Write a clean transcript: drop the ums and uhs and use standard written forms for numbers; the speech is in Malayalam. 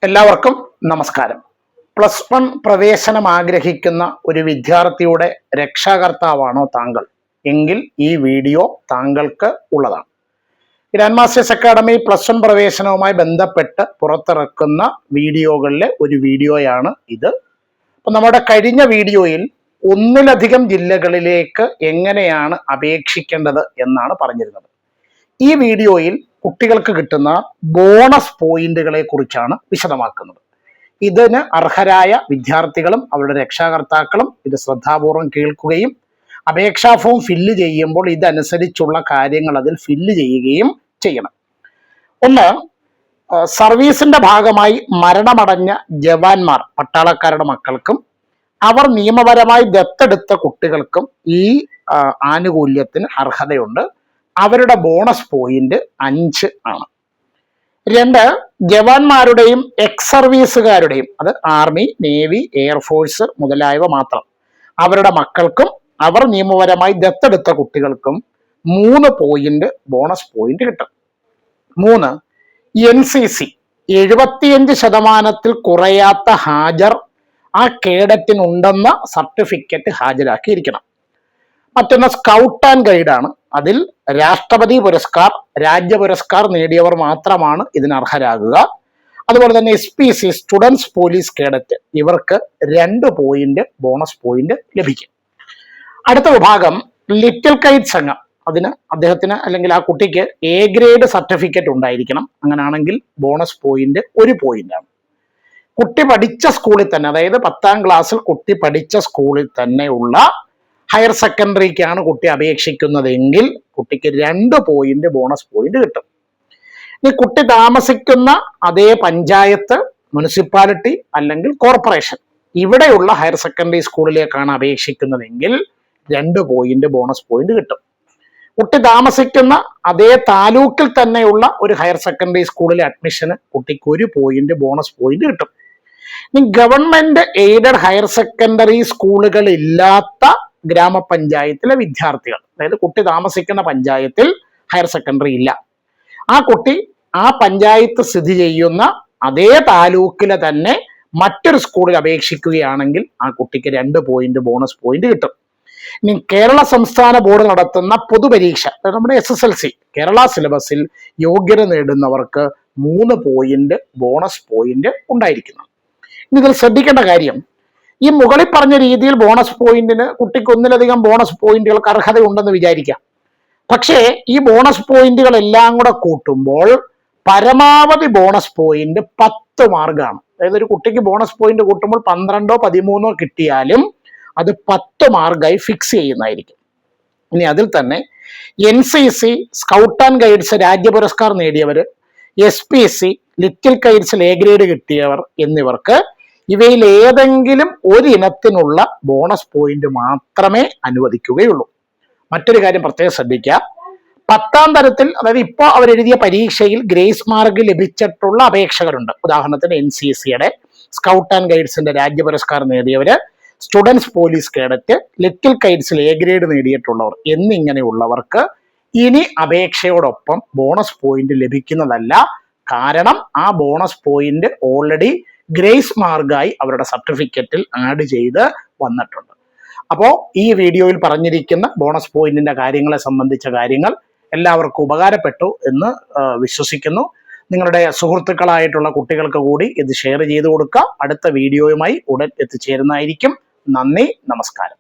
എല്ലാവർക്കും നമസ്കാരം. പ്ലസ് വൺ പ്രവേശനം ആഗ്രഹിക്കുന്ന ഒരു വിദ്യാർത്ഥിയുടെ രക്ഷാകർത്താവാണോ താങ്കൾ എങ്കിൽ ഈ വീഡിയോ താങ്കൾക്ക് ഉള്ളതാണ്. Grand masters academy plus one പ്രവേശനവുമായി ബന്ധപ്പെട്ട് പുറത്തിറക്കുന്ന വീഡിയോകളിലെ ഒരു വീഡിയോയാണ് ഇത്. അപ്പം നമ്മുടെ കഴിഞ്ഞ വീഡിയോയിൽ ഒന്നിലധികം ജില്ലകളിലേക്ക് എങ്ങനെയാണ് അപേക്ഷിക്കേണ്ടത് എന്നാണ് പറഞ്ഞിരുന്നത്. ഈ വീഡിയോയിൽ കുട്ടികൾക്ക് കിട്ടുന്ന ബോണസ് പോയിന്റുകളെ കുറിച്ചാണ് വിശദമാക്കുന്നത്. ഇതിന് അർഹരായ വിദ്യാർത്ഥികളും അവരുടെ രക്ഷാകർത്താക്കളും ഇത് ശ്രദ്ധാപൂർവം കേൾക്കുകയും അപേക്ഷാ ഫോം ഫില്ല് ചെയ്യുമ്പോൾ ഇതനുസരിച്ചുള്ള കാര്യങ്ങൾ അതിൽ ഫില്ല് ചെയ്യുകയും ചെയ്യണം. ഒന്ന്, സർവീസിന്റെ ഭാഗമായി മരണമടഞ്ഞ ജവാന്മാർ, പട്ടാളക്കാരുടെ മക്കൾക്കും അവർ നിയമപരമായി ദത്തെടുത്ത കുട്ടികൾക്കും ഈ ആനുകൂല്യത്തിന് അർഹതയുണ്ട്. അവരുടെ ബോണസ് പോയിന്റ് 5 ആണ്. 2, ജവാന്മാരുടെയും എക്സ് സർവീസുകാരുടെയും, അത് ആർമി, നേവി, എയർഫോഴ്സ് മുതലായവ മാത്രം, അവരുടെ മക്കൾക്കും അവർ നിയമപരമായി ദത്തെടുത്ത കുട്ടികൾക്കും 3 പോയിന്റ് ബോണസ് പോയിന്റ് കിട്ടും. 3, NCC 75% കുറയാത്ത ഹാജർ ആ കേഡറ്റിനുണ്ടെന്ന സർട്ടിഫിക്കറ്റ് ഹാജരാക്കിയിരിക്കണം. മറ്റൊന്ന് സ്കൗട്ട് ആൻഡ് ഗൈഡാണ്. അതിൽ രാഷ്ട്രപതി പുരസ്കാർ, രാജ്യ പുരസ്കാർ നേടിയവർ മാത്രമാണ് ഇതിന് അർഹരാകുക. അതുപോലെ തന്നെ SPC സ്റ്റുഡൻസ് പോലീസ് കേഡറ്റ്, ഇവർക്ക് 2 പോയിന്റ് ബോണസ് പോയിന്റ് ലഭിക്കും. അടുത്ത വിഭാഗം ലിറ്റിൽ കൈറ്റ്സ് അംഗം. അതിന് അദ്ദേഹത്തിന് അല്ലെങ്കിൽ ആ കുട്ടിക്ക് A ഗ്രേഡ് സർട്ടിഫിക്കറ്റ് ഉണ്ടായിരിക്കണം. അങ്ങനെയാണെങ്കിൽ ബോണസ് പോയിന്റ് 1 പോയിന്റാണ്. കുട്ടി പഠിച്ച സ്കൂളിൽ തന്നെ, അതായത് 10ാം ക്ലാസ്സിൽ കുട്ടി പഠിച്ച സ്കൂളിൽ തന്നെയുള്ള ഹയർ സെക്കൻഡറിക്കാണ് കുട്ടി അപേക്ഷിക്കുന്നതെങ്കിൽ കുട്ടിക്ക് 2 പോയിന്റ് ബോണസ് പോയിന്റ് കിട്ടും. ഇനി കുട്ടി താമസിക്കുന്ന അതേ പഞ്ചായത്ത്, മുനിസിപ്പാലിറ്റി അല്ലെങ്കിൽ കോർപ്പറേഷൻ, ഇവിടെയുള്ള ഹയർ സെക്കൻഡറി സ്കൂളിലേക്കാണ് അപേക്ഷിക്കുന്നതെങ്കിൽ 2 പോയിന്റ് ബോണസ് പോയിന്റ് കിട്ടും. കുട്ടി താമസിക്കുന്ന അതേ താലൂക്കിൽ തന്നെയുള്ള ഒരു ഹയർ സെക്കൻഡറി സ്കൂളിലെ അഡ്മിഷന് കുട്ടിക്ക് 1 പോയിന്റ് ബോണസ് പോയിന്റ് കിട്ടും. ഇനി ഗവൺമെന്റ് എയ്ഡഡ് ഹയർ സെക്കൻഡറി സ്കൂളുകൾ ഇല്ലാത്ത ഗ്രാമപഞ്ചായത്തിലെ വിദ്യാർത്ഥികൾ, അതായത് കുട്ടി താമസിക്കുന്ന പഞ്ചായത്തിൽ ഹയർ സെക്കൻഡറി ഇല്ല, ആ കുട്ടി ആ പഞ്ചായത്ത് സ്ഥിതി ചെയ്യുന്ന അതേ താലൂക്കിലെ തന്നെ മറ്റൊരു സ്കൂളിൽ അപേക്ഷിക്കുകയാണെങ്കിൽ ആ കുട്ടിക്ക് 2 പോയിന്റ് ബോണസ് പോയിന്റ് കിട്ടും. ഇനി കേരള സംസ്ഥാന ബോർഡ് നടത്തുന്ന പൊതുപരീക്ഷ, നമ്മുടെ SSLC കേരള സിലബസിൽ യോഗ്യത നേടുന്നവർക്ക് 3 പോയിന്റ് ബോണസ് പോയിന്റ് ഉണ്ടായിരിക്കുന്നു. ഇനി ഇതിൽ ശ്രദ്ധിക്കേണ്ട കാര്യം, ഈ മുകളിൽ പറഞ്ഞ രീതിയിൽ ബോണസ് പോയിന്റിന് കുട്ടിക്ക് ഒന്നിലധികം ബോണസ് പോയിന്റുകൾക്ക് അർഹതയുണ്ടെന്ന് വിചാരിക്കാം. പക്ഷേ ഈ ബോണസ് പോയിന്റുകൾ എല്ലാം കൂടെ കൂട്ടുമ്പോൾ പരമാവധി ബോണസ് പോയിന്റ് 10 മാർക്കാണ്. അതായത് ഒരു കുട്ടിക്ക് ബോണസ് പോയിന്റ് കൂട്ടുമ്പോൾ 12ഓ 13ഓ കിട്ടിയാലും അത് 10 മാർക്കായി ഫിക്സ് ചെയ്യുന്നതായിരിക്കും. ഇനി അതിൽ തന്നെ NCC സ്കൗട്ട് ആൻഡ് ഗൈഡ്സ് രാജ്യ പുരസ്കാർ നേടിയവർ, SPC ലിറ്റിൽ കൈറ്റ്സിൽ A ഗ്രേഡ് കിട്ടിയവർ എന്നിവർക്ക് ഇവയിൽ ഏതെങ്കിലും ഒരു ഇനത്തിനുള്ള ബോണസ് പോയിന്റ് മാത്രമേ അനുവദിക്കുകയുള്ളൂ. മറ്റൊരു കാര്യം പ്രത്യേകം ശ്രദ്ധിക്കുക, 10ാം തരത്തിൽ, അതായത് ഇപ്പോൾ അവരെഴുതിയ പരീക്ഷയിൽ ഗ്രേസ് മാർക്ക് ലഭിച്ചിട്ടുള്ള അപേക്ഷകരുണ്ട്. ഉദാഹരണത്തിന് NCCയുടെ സ്കൗട്ട് ആൻഡ് ഗൈഡ്സിന്റെ രാജ്യ പുരസ്കാർ നേടിയവര്, സ്റ്റുഡൻസ് പോലീസ് കേഡറ്റ്, ലിറ്റിൽ കൈറ്റ്സിൽ A ഗ്രേഡ് നേടിയിട്ടുള്ളവർ എന്നിങ്ങനെയുള്ളവർക്ക് ഇനി അപേക്ഷയോടൊപ്പം ബോണസ് പോയിന്റ് ലഭിക്കുന്നതല്ല. കാരണം ആ ബോണസ് പോയിന്റ് ഓൾറെഡി ഗ്രേസ് മാർക്കായി അവരുടെ സർട്ടിഫിക്കറ്റിൽ ആഡ് ചെയ്ത് വന്നിട്ടുണ്ട്. അപ്പോൾ ഈ വീഡിയോയിൽ പറഞ്ഞിരിക്കുന്ന ബോണസ് പോയിന്റിന്റെ കാര്യങ്ങളെ സംബന്ധിച്ച കാര്യങ്ങൾ എല്ലാവർക്കും ഉപകാരപ്പെട്ടു എന്ന് വിശ്വസിക്കുന്നു. നിങ്ങളുടെ സുഹൃത്തുക്കളായിട്ടുള്ള കുട്ടികൾക്ക് കൂടി ഇത് ഷെയർ ചെയ്ത് കൊടുക്കുക. അടുത്ത വീഡിയോയുമായി ഉടൻ എത്തിച്ചേരുന്നതായിരിക്കും. നന്ദി, നമസ്കാരം.